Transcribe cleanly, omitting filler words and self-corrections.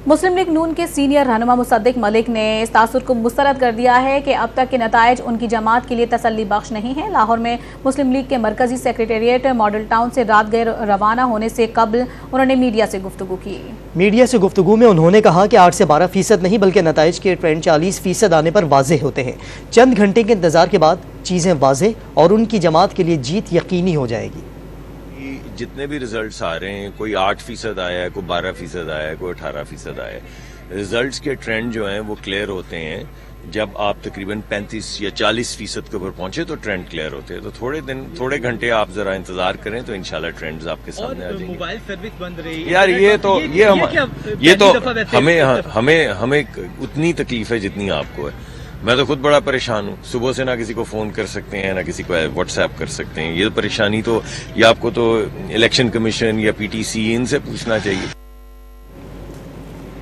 مسلم league نون کے senior رہنما مصدق ملک نے اس تاثر کو مسترد کر دیا ہے کہ اب تک کے نتائج ان کی جماعت کے لیے تسلی بخش نہیں ہیں۔ لاہور میں مسلم لیگ کے مرکزی سیکریٹریٹ ماڈل ٹاؤن سے رات گئے روانہ ہونے سے قبل انہوں نے میڈیا سے گفتگو کی۔ میڈیا سے گفتگو میں انہوں نے کہا کہ 8 سے 12% نہیں بلکہ نتائج کے ٹرینڈ 40% آنے پر واضح ہوتے ہیں۔ چند گھنٹے کے انتظار کے بعد چیزیں واضح اور ان کی جماعت کے لیے جیت یقینی ہو جائے گی۔ جتنے بھی ریزلٹس آ رہے ہیں، کوئی 8% آیا ہے، کوئی 12% آیا ہے، کوئی 18% آیا ہے۔ ریزلٹس کے ٹرینڈ جو ہیں وہ کلیئر ہوتے ہیں جب آپ تقریباً 35 یا 40% کے اوپر پہنچے تو ٹرینڈ کلیئر ہوتے ہیں۔ تو تھوڑے گھنٹے آپ ذرا انتظار کریں تو انشاءاللہ ٹرینڈز آپ کے سامنے آ جائیں گے۔ موبائل سروس بند رہی یار یہ تو ہمیں اتنی تکلیف ہے جتنی آپ کو ہے۔ میں تو خود بڑا پریشان ہوں، صبح سے نہ کسی کو فون کر سکتے ہیں، نہ کسی کو واٹس ایپ کر سکتے ہیں۔ یہ پریشانی تو یا آپ کو تو الیکشن کمیشن یا PTC ان سے پوچھنا چاہیے۔